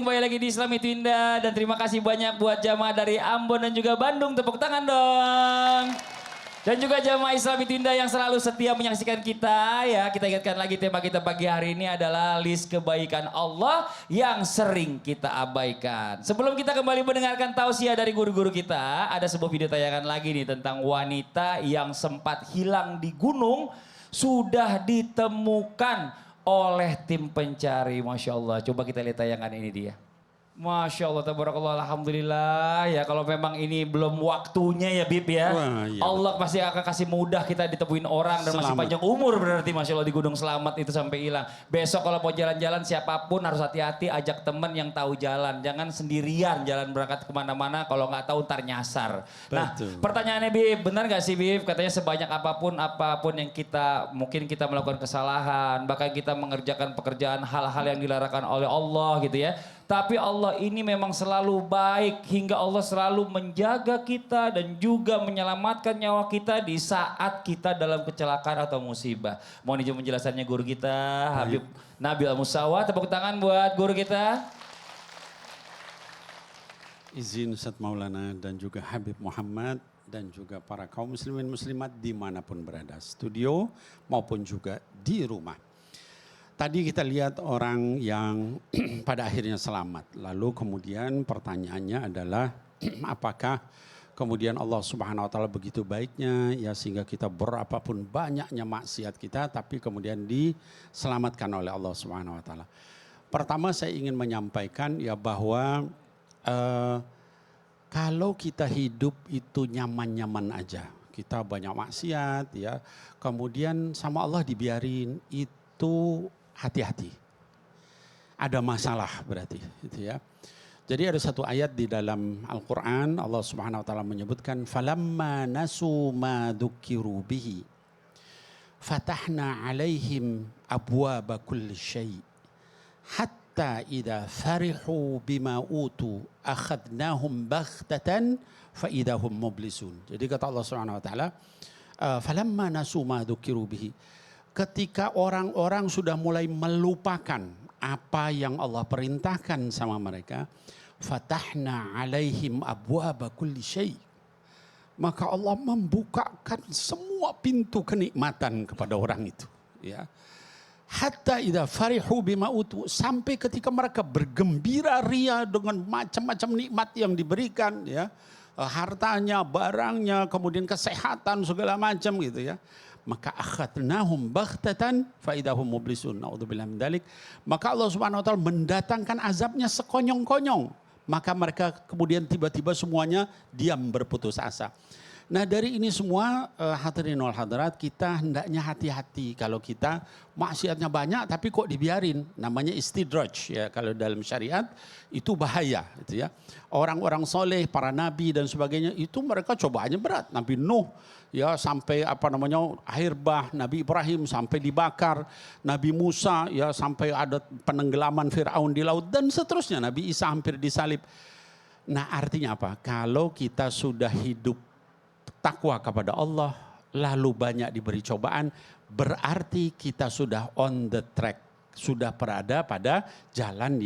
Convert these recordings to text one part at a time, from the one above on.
kembali lagi di Islam Itu Indah. Dan terima kasih banyak buat jamaah dari Ambon dan juga Bandung. Tepuk tangan dong. Dan juga jamaah Islam Itu Indah yang selalu setia menyaksikan kita. Ya, kita ingatkan lagi tema kita pagi hari ini adalah list kebaikan Allah yang sering kita abaikan. Sebelum kita kembali mendengarkan tausiah dari guru-guru kita, ada sebuah video tayangan lagi nih tentang wanita yang sempat hilang di gunung sudah ditemukan oleh tim pencari. Masya Allah, coba kita lihat tayangan ini dia. Masya Allah, tabarakallah, alhamdulillah. Ya kalau memang ini belum waktunya ya Bib ya. Wah, iya. Allah pasti akan kasih mudah kita ditemuin orang dan masih panjang umur berarti Masya Allah di Gunung Selamat itu sampai hilang. Besok kalau mau jalan-jalan siapapun harus hati-hati, ajak teman yang tahu jalan. Jangan sendirian jalan berangkat kemana-mana kalau nggak tahu ntar nyasar. Nah pertanyaannya Bib, benar nggak sih Bib? Katanya sebanyak apapun yang kita, mungkin kita melakukan kesalahan. Bahkan kita mengerjakan pekerjaan hal-hal yang dilarangkan oleh Allah gitu ya. Tapi Allah ini memang selalu baik hingga Allah selalu menjaga kita dan juga menyelamatkan nyawa kita di saat kita dalam kecelakaan atau musibah. Mohon izin penjelasannya guru kita Habib Nabil Al-Musawa. Tepuk tangan buat guru kita. Izin Ustaz Maulana dan juga Habib Muhammad dan juga para kaum muslimin muslimat dimanapun berada, studio maupun juga di rumah. Tadi kita lihat orang yang pada akhirnya selamat. Lalu kemudian pertanyaannya adalah apakah kemudian Allah Subhanahu wa taala begitu baiknya ya sehingga kita berapapun banyaknya maksiat kita tapi kemudian diselamatkan oleh Allah Subhanahu wa taala. Pertama saya ingin menyampaikan ya bahwa kalau kita hidup itu nyaman-nyaman aja, kita banyak maksiat ya, kemudian sama Allah dibiarin, itu hati-hati. Ada masalah berarti gitu ya. Jadi ada satu ayat di dalam Al-Qur'an Allah Subhanahu wa taala menyebutkan falamma nasu ma dzukiru bihi fatahna 'alaihim abwaaba kulli syai' hatta idza farihu bima utu akhadnahum baghtatan fa idahum mublisun. Jadi kata Allah Subhanahu wa taala falamma nasu ma dzukiru bihi, ketika orang-orang sudah mulai melupakan apa yang Allah perintahkan sama mereka, fatahna alaihim abwaaba kulli syai', maka Allah membukakan semua pintu kenikmatan kepada orang itu ya. Hatta idza farihu bima utu, sampai ketika mereka bergembira ria dengan macam-macam nikmat yang diberikan ya, hartanya, barangnya, kemudian kesehatan segala macam gitu ya. Maka akhadnahum baghtatan fa idahum mublisun. Naudzubillah min dzalik. Maka Allah Subhanahu wa taala mendatangkan azabnya sekonyong-konyong. Maka mereka kemudian tiba-tiba semuanya diam berputus asa. Nah dari ini semua hadirin wal hadirat, kita hendaknya hati-hati kalau kita maksiatnya banyak tapi kok dibiarin. Namanya istidraj ya, kalau dalam syariat itu bahaya gitu ya. Orang-orang soleh, para nabi dan sebagainya itu mereka cobaannya berat. Nabi Nuh ya sampai air bah, Nabi Ibrahim sampai dibakar, Nabi Musa ya sampai ada penenggelaman Firaun di laut dan seterusnya. Nabi Isa hampir disalib. Nah artinya apa? Kalau kita sudah hidup takwa kepada Allah, lalu banyak diberi cobaan, berarti kita sudah on the track, sudah berada pada jalan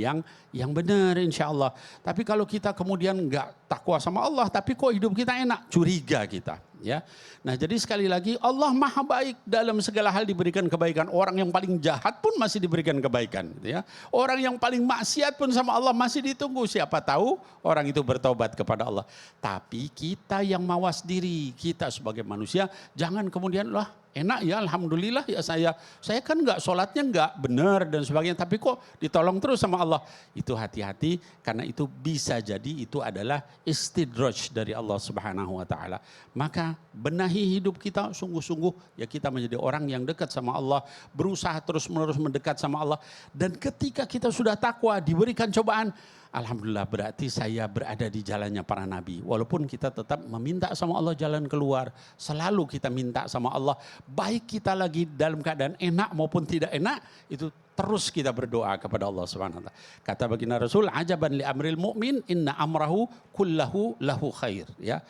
yang benar insya Allah. Tapi kalau kita kemudian enggak takwa sama Allah, tapi kok hidup kita enak, curiga kita. Ya, nah jadi sekali lagi Allah maha baik, dalam segala hal diberikan kebaikan. Orang yang paling jahat pun masih diberikan kebaikan, gitu ya. Orang yang paling maksiat pun sama Allah masih ditunggu. Siapa tahu orang itu bertobat kepada Allah. Tapi kita yang mawas diri, kita sebagai manusia jangan kemudian lah enak ya alhamdulillah ya saya kan nggak sholatnya nggak benar dan sebagainya, tapi kok ditolong terus sama Allah. Itu hati-hati, karena itu bisa jadi itu adalah istidraj dari Allah Subhanahu wa taala. Maka benahi hidup kita sungguh-sungguh ya, kita menjadi orang yang dekat sama Allah, berusaha terus-menerus mendekat sama Allah. Dan ketika kita sudah takwa, diberikan cobaan, alhamdulillah berarti saya berada di jalannya para nabi. Walaupun kita tetap meminta sama Allah jalan keluar, selalu kita minta sama Allah, baik kita lagi dalam keadaan enak maupun tidak enak, itu terus kita berdoa kepada Allah Subhanahu wa taala. Kata baginda Rasul, ajaban li amril mu'min inna amrahu kullahu lahu khair, ya.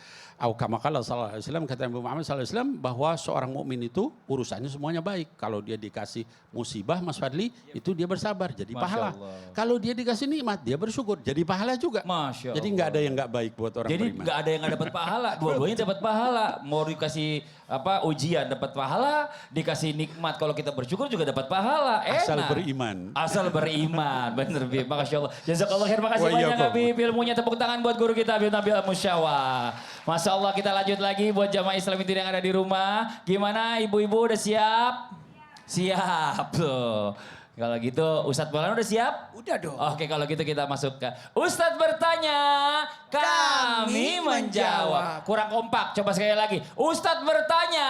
Au kama qala sallallahu alaihi wasallam, kata Nabi Muhammad sallallahu alaihi wasallam bahwa seorang mukmin itu urusannya semuanya baik. Kalau dia dikasih musibah, Mas Fadli, itu dia bersabar jadi Masya pahala. Allah. Kalau dia dikasih nikmat, dia bersyukur jadi pahala juga. Masya Jadi Allah. nggak ada yang nggak baik buat orang Jadi beriman. nggak ada yang nggak dapat pahala, dua-duanya dapat pahala. Mau dikasih ujian dapat pahala, dikasih nikmat kalau kita bersyukur juga dapat pahala. Enak. Asal beriman. Asal beriman, bener Bib. Masya Allah. Jazakallah khair, makasih Wa banyak iyyakum. Habib. Ilmunya tepuk tangan buat guru kita Habib Nabil Musyawah. Masya Allah, kita lanjut lagi buat jamaah Islam Inti yang ada di rumah. Gimana ibu-ibu udah siap? Siap tuh. Kalau gitu Ustadz Maulana udah siap? Udah dong. Oke, kalau gitu kita masuk ke Ustadz bertanya, kami menjawab. Kurang kompak, coba sekali lagi. Ustadz bertanya.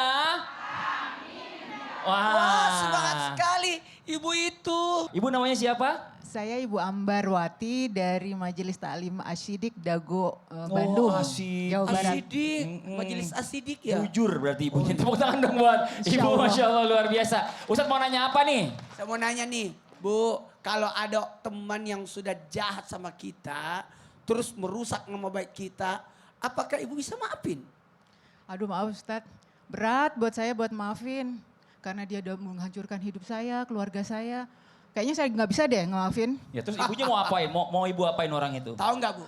Wah, semangat sekali ibu itu. Ibu namanya siapa? Saya Ibu Ambarwati dari Majelis Taklim Asyidik Dago Bandung, Asyidik. Jawa Barat. Asidik, majelis asidik ya. Jujur berarti ibunya. Tepuk tangan dong buat Insya ibu, Allah. Masya Allah luar biasa. Ustadz mau nanya apa nih? Saya mau nanya nih, Bu, kalau ada teman yang sudah jahat sama kita, terus merusak nama baik kita, apakah ibu bisa maafin? Aduh maaf Ustadz, berat buat saya buat maafin. Karena dia udah menghancurkan hidup saya, keluarga saya. Kayaknya saya nggak bisa deh maafin. Ya terus ibunya mau apain? Mau ibu apain orang itu? Tahu nggak Bu?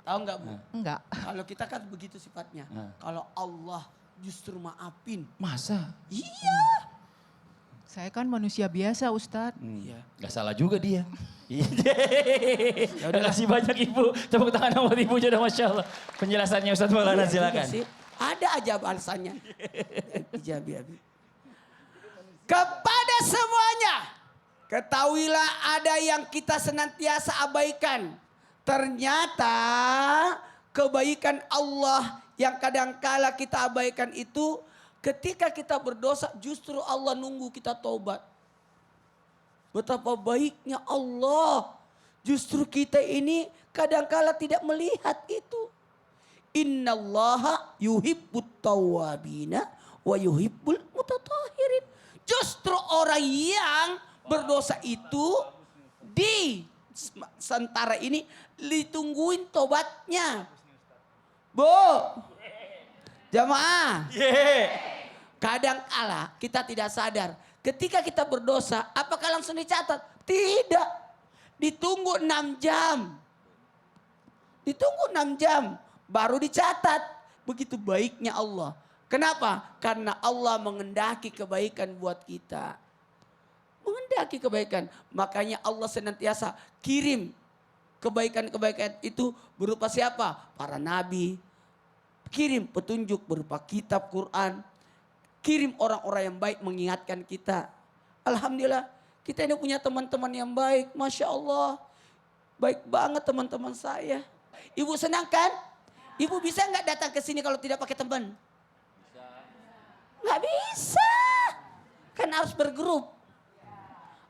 Tahu nggak Bu? Enggak. Kalau kita kan begitu sifatnya. Kalau Allah justru maafin. Masa? Iya. Saya kan manusia biasa Ustadz. Iya. Gak salah juga dia. Ya udah kasih banyak ibu. Tepuk tangan buat ibu sudah Masya Allah. Penjelasannya Ustadz Maulana Iya silakan. juga sih. Ada aja alasannya. Ijabi, Abi. Kepada semuanya, ketahuilah ada yang kita senantiasa abaikan. Ternyata kebaikan Allah yang kadangkala kita abaikan itu ketika kita berdosa justru Allah nunggu kita taubat. Betapa baiknya Allah. Justru kita ini kadangkala tidak melihat itu. Innallaha yuhibbut tawwabina wa yuhibbul mutatahhirin. Justru orang yang berdosa itu di sementara ini ditungguin tobatnya. Bu, jamaah. Kadang kala kita tidak sadar. Ketika kita berdosa, apakah langsung dicatat? Tidak. Ditunggu 6 jam. Ditunggu 6 jam. Baru dicatat. Begitu baiknya Allah. Kenapa? Karena Allah mengendaki kebaikan buat kita. Mengendaki kebaikan. Makanya Allah senantiasa kirim kebaikan-kebaikan itu berupa siapa? Para nabi. Kirim petunjuk berupa kitab Quran. Kirim orang-orang yang baik mengingatkan kita. Alhamdulillah kita ini punya teman-teman yang baik. Masya Allah. Baik banget teman-teman saya. Ibu senang kan? Ibu bisa nggak datang ke sini kalau tidak pakai teman? Nggak bisa. Kan harus bergrup.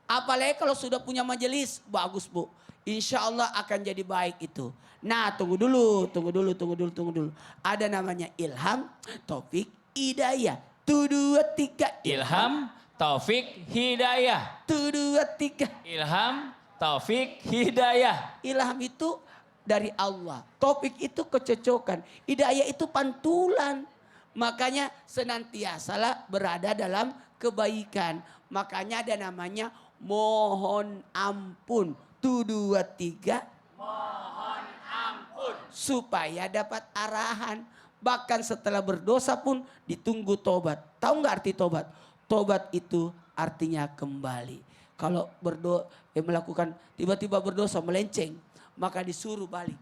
Apalagi kalau sudah punya majelis. Bagus Bu. Insya Allah akan jadi baik itu. Nah tunggu dulu. Ada namanya Ilham, Taufik, Hidayah. 1, 2, 3. Ilham, Taufik, Hidayah. 1, 2, 3. Ilham, Taufik, Hidayah. Ilham itu dari Allah. Taufik itu kecocokan. Hidayah itu pantulan. Makanya senantiasalah berada dalam kebaikan. Makanya ada namanya mohon ampun. 1, 2, 3. Mohon ampun. Supaya dapat arahan. Bahkan setelah berdosa pun ditunggu tobat. Tahu nggak arti tobat? Tobat itu artinya kembali. Kalau melakukan tiba-tiba berdosa melenceng. Maka disuruh balik.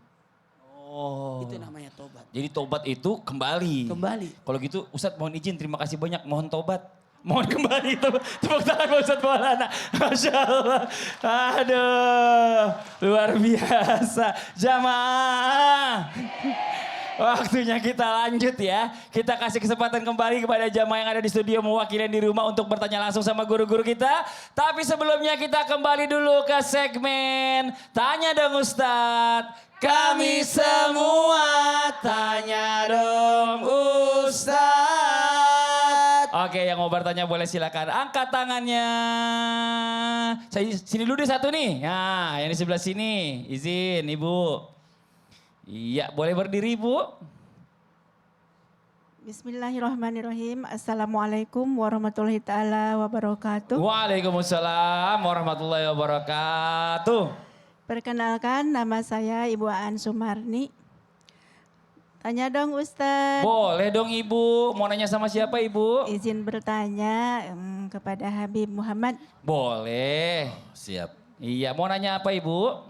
Oh. Itu namanya tobat. Jadi tobat itu kembali. Kembali. Kalau gitu Ustadz mohon izin, terima kasih banyak. Mohon tobat. Mohon kembali. Tepuk tangan buat Ustadz Maulana. Masya Allah. Aduh. Luar biasa. Jamaah. Waktunya kita lanjut ya. Kita kasih kesempatan kembali kepada jamaah yang ada di studio mewakili di rumah untuk bertanya langsung sama guru-guru kita. Tapi sebelumnya kita kembali dulu ke segmen Tanya Dong Ustadz. Kami semua tanya dong Ustadz. Oke, yang mau bertanya boleh silakan angkat tangannya. Saya sini dulu deh satu nih. Nah, yang di sebelah sini. Izin, Ibu. Iya, boleh berdiri, Ibu. Bismillahirrahmanirrahim. Assalamualaikum warahmatullahi taala wabarakatuh. Waalaikumsalam warahmatullahi wabarakatuh. Perkenalkan, nama saya Ibu Aan Sumarni. Tanya dong Ustadz. Boleh dong Ibu. Mau nanya sama siapa Ibu? Izin bertanya kepada Habib Muhammad. Boleh. Siap. Iya, mau nanya apa Ibu?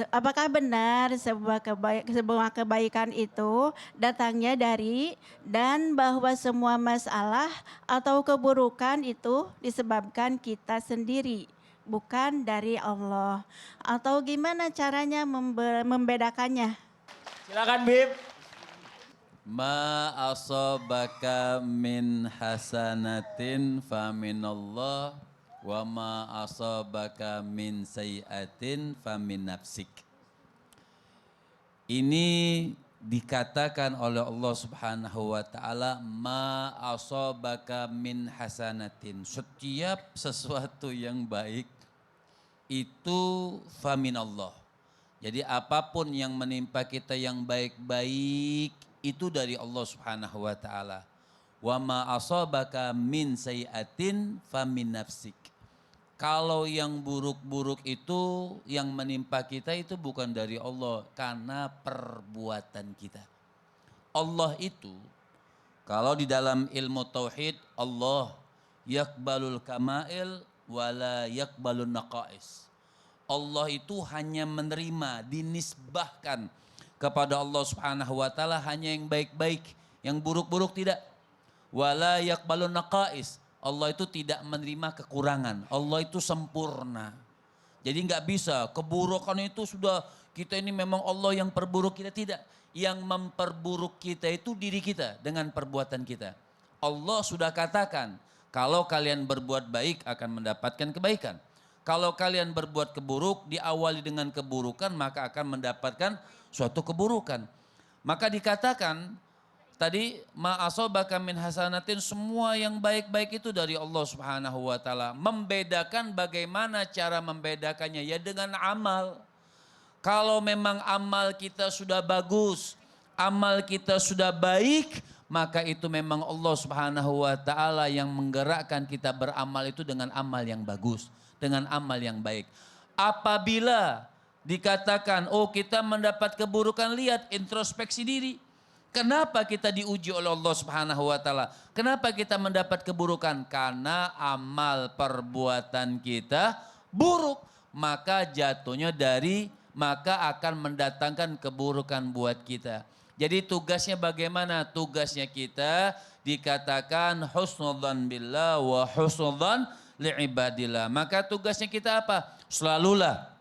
Apakah benar sebuah kebaikan itu datangnya dari dan bahwa semua masalah atau keburukan itu disebabkan kita sendiri, bukan dari Allah? Atau gimana caranya membedakannya? Silakan Bib. Ma asabaka min hasanatin faminallah wa ma asabaka min sayiatin famin nafsik. Ini dikatakan oleh Allah Subhanahu wa taala ma asabaka min hasanatin. Setiap sesuatu yang baik itu faminallah. Jadi apapun yang menimpa kita yang baik-baik itu dari Allah Subhanahu wa taala. Wa ma asabaka min sayiatin famin nafsik. Kalau yang buruk-buruk itu yang menimpa kita itu bukan dari Allah karena perbuatan kita. Allah itu kalau di dalam ilmu tauhid Allah yakbalul kamail wala yakbalun naqais. Allah itu hanya menerima, dinisbahkan kepada Allah Subhanahu wa taala hanya yang baik-baik, yang buruk-buruk tidak. Wala yaqbalun naqais. Allah itu tidak menerima kekurangan. Allah itu sempurna. Jadi nggak bisa keburukan itu sudah kita ini memang Allah yang perburuk kita, tidak. Yang memperburuk kita itu diri kita dengan perbuatan kita. Allah sudah katakan, kalau kalian berbuat baik akan mendapatkan kebaikan. Kalau kalian berbuat keburuk, diawali dengan keburukan maka akan mendapatkan suatu keburukan. Maka dikatakan tadi ma asabaka min hasanatin, semua yang baik-baik itu dari Allah Subhanahu wa taala. Membedakan bagaimana cara membedakannya? Ya dengan amal. Kalau memang amal kita sudah bagus, amal kita sudah baik, maka itu memang Allah Subhanahu wa taala yang menggerakkan kita beramal itu dengan amal yang bagus, dengan amal yang baik. Apabila dikatakan, oh kita mendapat keburukan, lihat introspeksi diri. Kenapa kita diuji oleh Allah Subhanahu wa taala? Kenapa kita mendapat keburukan? Karena amal perbuatan kita buruk. Maka jatuhnya maka akan mendatangkan keburukan buat kita. Jadi tugasnya bagaimana? Tugasnya kita dikatakan husnudzan billah wa husnudzan li'ibadillah. Maka tugasnya kita apa? Selalulah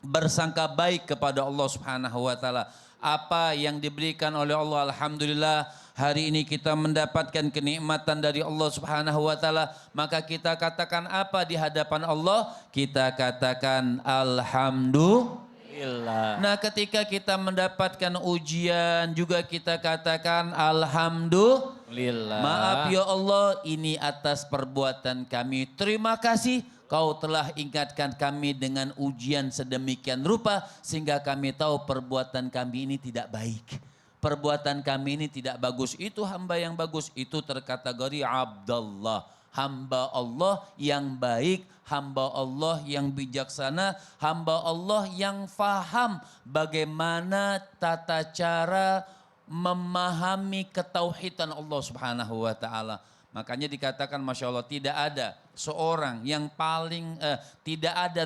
bersangka baik kepada Allah Subhanahu wa taala. Apa yang diberikan oleh Allah, alhamdulillah hari ini kita mendapatkan kenikmatan dari Allah Subhanahu wa taala, maka kita katakan apa di hadapan Allah? Kita katakan alhamdulillah. Nah, ketika kita mendapatkan ujian juga kita katakan alhamdulillah. Maaf ya Allah, ini atas perbuatan kami. Terima kasih Kau telah ingatkan kami dengan ujian sedemikian rupa sehingga kami tahu perbuatan kami ini tidak baik. Perbuatan kami ini tidak bagus. Itu hamba yang bagus. Itu terkategori Abdallah. Hamba Allah yang baik, hamba Allah yang bijaksana, hamba Allah yang faham bagaimana tata cara memahami ketauhidan Allah Subhanahu wa taala. Makanya dikatakan Masya Allah tidak ada seorang yang paling, tidak ada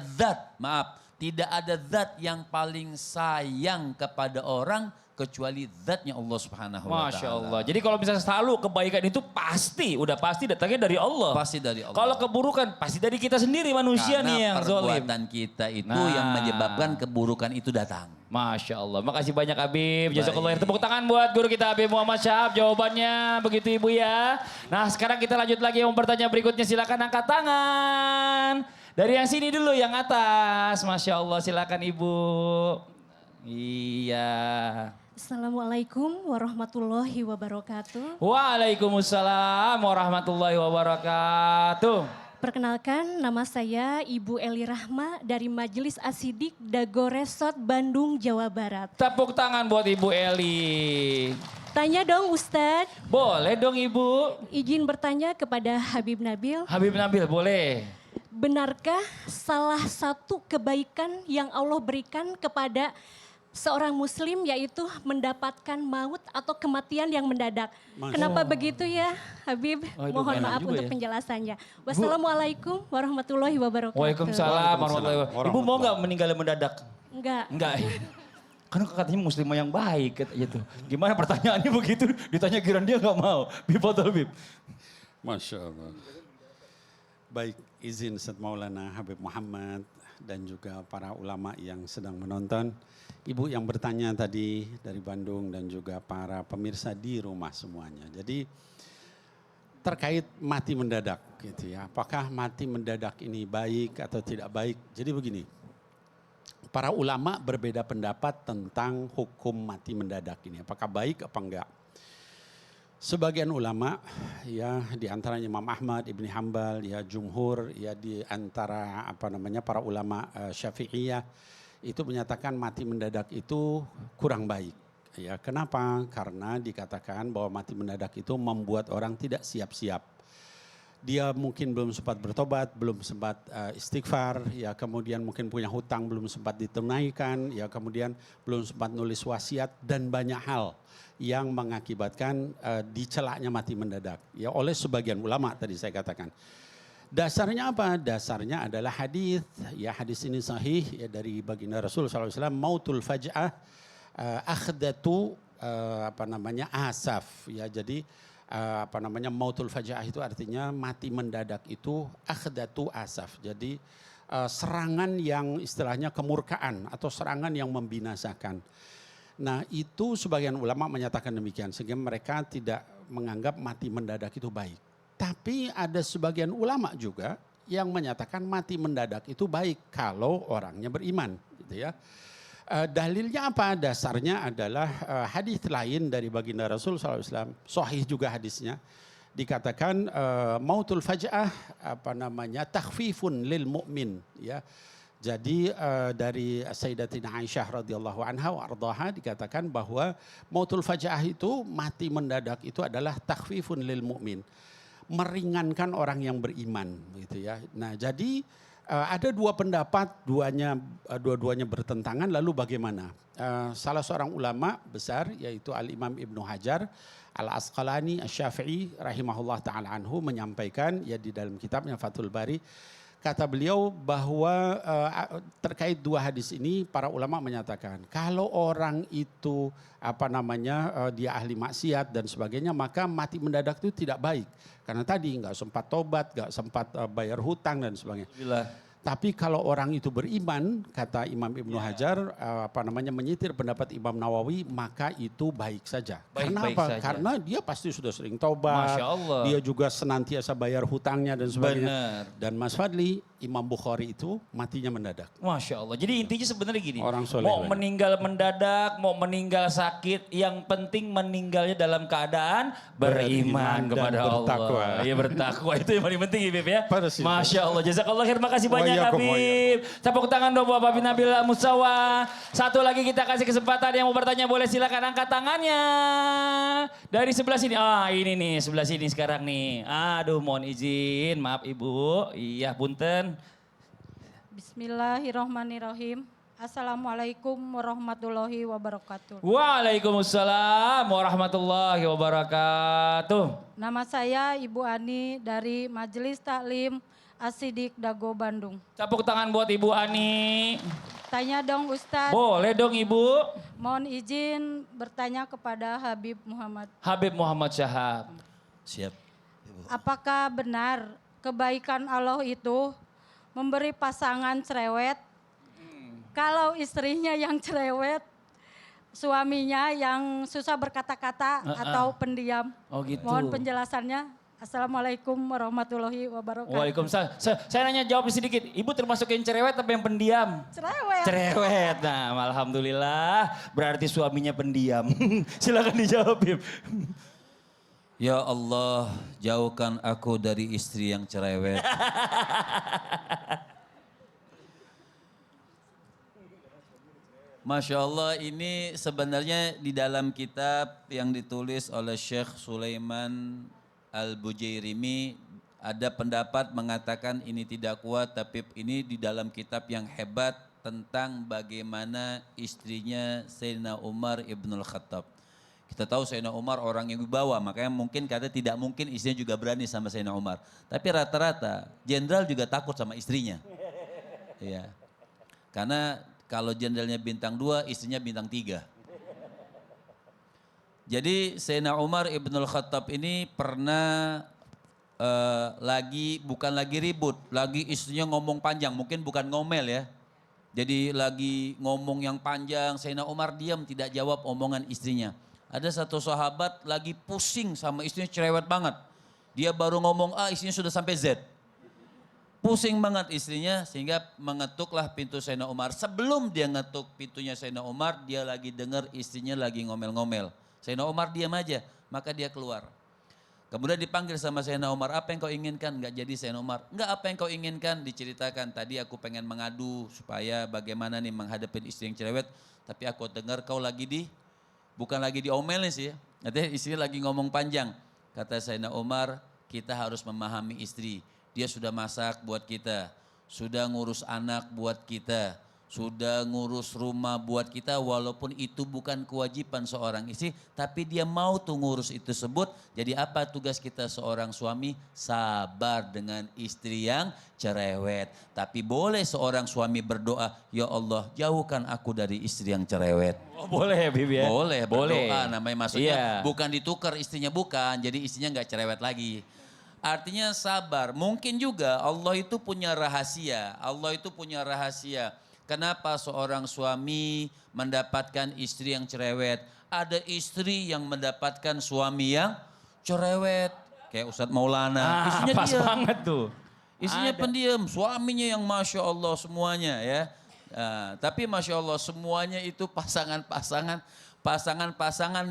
zat yang paling sayang kepada orang kecuali zatnya Allah Subhanahu wa taala. Masya Allah. Jadi kalau misalnya selalu kebaikan itu pasti datangnya dari Allah. Pasti dari Allah. Kalau keburukan pasti dari kita sendiri manusia karena nih yang zolim. perbuatan kita itu yang menyebabkan keburukan itu datang. Masya Allah. Makasih banyak Habib. Baik. Jazakallah khair. Tepuk tangan buat guru kita Habib Muhammad Syahab. Jawabannya begitu Ibu ya. Nah sekarang kita lanjut lagi yang bertanya berikutnya. Silakan angkat tangan. Dari yang sini dulu yang atas. Masya Allah silakan Ibu. Iya. Assalamualaikum warahmatullahi wabarakatuh. Waalaikumsalam warahmatullahi wabarakatuh. Perkenalkan, nama saya Ibu Eli Rahma dari Majelis Asidik Dago Resort Bandung, Jawa Barat. Tepuk tangan buat Ibu Eli. Tanya dong Ustadz, Boleh dong Ibu. izin bertanya kepada Habib Nabil. Habib Nabil boleh. Benarkah salah satu kebaikan yang Allah berikan kepada seorang muslim yaitu mendapatkan maut atau kematian yang mendadak? Kenapa begitu ya Habib? Oh, itu Mohon enak maaf juga untuk ya. penjelasannya. Wassalamualaikum warahmatullahi wabarakatuh. Waalaikumsalam warahmatullahi wabarakatuh. Ibu mau nggak meninggal mendadak? Enggak. Enggak. Karena katanya muslimah yang baik katanya tuh. Gimana pertanyaannya begitu? Ditanya kiran dia nggak mau. Bib atau Bib? Masya Allah. Baik, izin Ustaz Maulana Habib Muhammad dan juga para ulama yang sedang menonton. Ibu yang bertanya tadi dari Bandung dan juga para pemirsa di rumah semuanya. Jadi terkait mati mendadak gitu ya. Apakah mati mendadak ini baik atau tidak baik? Jadi begini. Para ulama berbeda pendapat tentang hukum mati mendadak ini. Apakah baik apa enggak? Sebagian ulama ya di antaranya Imam Ahmad, Ibni Hambal, ya jumhur, ya di antara para ulama Syafi'iyah itu menyatakan mati mendadak itu kurang baik. Ya, kenapa? Karena dikatakan bahwa mati mendadak itu membuat orang tidak siap-siap. Dia mungkin belum sempat bertobat, belum sempat istighfar, ya kemudian mungkin punya hutang belum sempat ditunaikan, ya kemudian belum sempat nulis wasiat dan banyak hal yang mengakibatkan dicelaknya mati mendadak. Ya oleh sebagian ulama tadi saya katakan. Dasarnya apa? Dasarnya adalah hadis. Ya hadis ini sahih ya dari baginda Rasul SAW. Mautul faj'ah akhdatu asaf. Ya jadi mautul faj'ah itu artinya mati mendadak itu akhdatu asaf. Jadi serangan yang istilahnya kemurkaan atau serangan yang membinasakan. Nah itu sebagian ulama menyatakan demikian sehingga mereka tidak menganggap mati mendadak itu baik. Tapi ada sebagian ulama juga yang menyatakan mati mendadak itu baik kalau orangnya beriman, gitu ya. Dalilnya apa? Dasarnya adalah hadis lain dari baginda Rasul SAW, sahih juga hadisnya. Dikatakan mautul faj'ah takhfifun lil mu'min, ya. Jadi dari Sayyidatina Aisyah radhiyallahu anha wa ardhaha dikatakan bahwa mautul faj'ah itu mati mendadak itu adalah takhfifun lil mu'min. Meringankan orang yang beriman gitu ya. Nah, jadi ada dua pendapat, dua-duanya bertentangan lalu bagaimana? Salah seorang ulama besar yaitu Al-Imam Ibnu Hajar Al-Asqalani Asy-Syafi'i rahimahullah taala anhu menyampaikan ya di dalam kitabnya Fathul Bari. Kata beliau bahwa terkait dua hadis ini para ulama menyatakan kalau orang itu dia ahli maksiat dan sebagainya maka mati mendadak itu tidak baik. Karena tadi nggak sempat tobat, nggak sempat bayar hutang dan sebagainya. Bila. Tapi kalau orang itu beriman, kata Imam Ibnu Hajar, menyitir pendapat Imam Nawawi, maka itu baik saja. Karena Baik-baik apa? saja. Karena dia pasti sudah sering tobat. Masya Allah. Dia juga senantiasa bayar hutangnya dan sebagainya. Benar. Dan Mas Fadli, Imam Bukhari itu matinya mendadak. Masya Allah. Jadi intinya sebenarnya gini. Orang soleh mau banyak. meninggal mendadak, mau meninggal sakit. Yang penting meninggalnya dalam keadaan beriman Beriman dan kepada bertakwa. Allah. Iya bertakwa. Itu yang paling penting Habib ya. Persis. Masya Allah. Jazakallah khair. Terima kasih banyak Waiyakum, Habib. Tepuk tangan dong buat Habib Nabil Musawa. Satu lagi kita kasih kesempatan yang mau bertanya boleh silakan angkat tangannya. Dari sebelah sini. Ini nih sebelah sini sekarang nih. Aduh mohon izin. Maaf Ibu. Iya punten. Bismillahirrahmanirrahim. Assalamualaikum warahmatullahi wabarakatuh. Waalaikumsalam warahmatullahi wabarakatuh. Nama saya Ibu Ani dari Majelis Taklim Asidik Dago Bandung. Tepuk tangan buat Ibu Ani. Tanya dong Ustadz, Boleh dong Ibu. mohon izin bertanya kepada Habib Muhammad. Habib Muhammad Syahab. Siap. Apakah benar kebaikan Allah itu memberi pasangan cerewet? Kalau istrinya yang cerewet, suaminya yang susah berkata-kata atau pendiam. Oh gitu. Mohon penjelasannya. Assalamualaikum warahmatullahi wabarakatuh. Waalaikumsalam. Saya nanya jawab sedikit. Ibu termasuk yang cerewet apa yang pendiam? Cerewet. Cerewet. Nah, alhamdulillah berarti suaminya pendiam. Silakan dijawab, Bib. Ya Allah, jauhkan aku dari istri yang cerewet. Masya Allah, ini sebenarnya di dalam kitab yang ditulis oleh Syekh Sulaiman Al-Bujairimi ada pendapat mengatakan ini tidak kuat, tapi ini di dalam kitab yang hebat tentang bagaimana istrinya Sayyidina Umar Ibnul Khattab. Kita tahu Sayyidina Umar orang yang wibawa, makanya mungkin kata tidak mungkin istrinya juga berani sama Sayyidina Umar. Tapi rata-rata jenderal juga takut sama istrinya. Ya. Karena kalau jenderalnya bintang 2, istrinya bintang 3. Jadi Sayyidina Umar Ibnul Khattab ini pernah bukan lagi ribut, lagi istrinya ngomong panjang, mungkin bukan ngomel ya. Jadi lagi ngomong yang panjang, Sayyidina Umar diam tidak jawab omongan istrinya. Ada satu sahabat lagi pusing sama istrinya cerewet banget. Dia baru ngomong A, istrinya sudah sampai Z. Pusing banget istrinya sehingga mengetuklah pintu Sayyidina Umar. Sebelum dia ngetuk pintunya Sayyidina Umar, dia lagi dengar istrinya lagi ngomel-ngomel. Sayyidina Umar diam aja, maka dia keluar. Kemudian dipanggil sama Sayyidina Umar, apa yang kau inginkan? Enggak jadi Sayyidina Umar. Enggak, apa yang kau inginkan? Diceritakan, tadi aku pengen mengadu supaya bagaimana nih menghadapi istri yang cerewet. Tapi aku dengar kau lagi bukan lagi diomelin sih ya. Nanti istri lagi ngomong panjang. Kata Sayyidina Umar, kita harus memahami istri. Dia sudah masak buat kita, sudah ngurus anak buat kita, sudah ngurus rumah buat kita, walaupun itu bukan kewajiban seorang istri, tapi dia mau tuh ngurus itu sebut. Jadi apa tugas kita seorang suami? Sabar dengan istri yang cerewet. Tapi boleh seorang suami berdoa, ya Allah jauhkan aku dari istri yang cerewet. Oh, boleh ya, Bib ya? Boleh berdoa, namanya maksudnya Iya. bukan ditukar istrinya, bukan, jadi istrinya nggak cerewet lagi. Artinya sabar. Mungkin juga Allah itu punya rahasia. Allah itu punya rahasia. Kenapa seorang suami mendapatkan istri yang cerewet? Ada istri yang mendapatkan suami yang cerewet. Kayak Ustadz Maulana. Istrinya pas diam. banget tuh. Istrinya pendiam, suaminya yang Masya Allah semuanya ya. Tapi Masya Allah semuanya itu pasangan-pasangan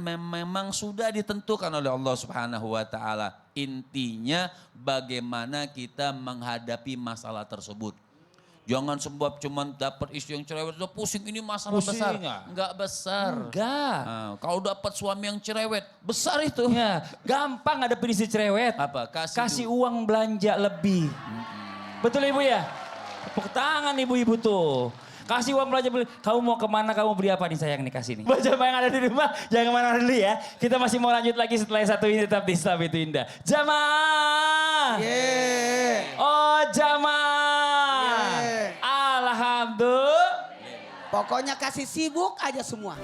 memang sudah ditentukan oleh Allah Subhanahu wa Ta'ala. Intinya bagaimana kita menghadapi masalah tersebut. Jangan sebab cuma dapat istri yang cerewet udah pusing, ini masalah Pusing, besar. ya? Enggak besar. Enggak. Kalau dapat suami yang cerewet, besar itu. Ya, gampang ada istri cerewet. Apa? Kasih uang belanja lebih. Betul Ibu ya? Tepuk tangan ibu-ibu tuh. Kasih uang belanja beli. Kamu mau kemana, kamu beli apa nih sayang nih kasih nih. Buat jamaah yang ada di rumah, jangan kemana dulu ya. Kita masih mau lanjut lagi setelah yang satu ini tetap di Islam itu Indah. Jamaah. Oh jamaah. Alhamdulillah. Pokoknya kasih sibuk aja semua.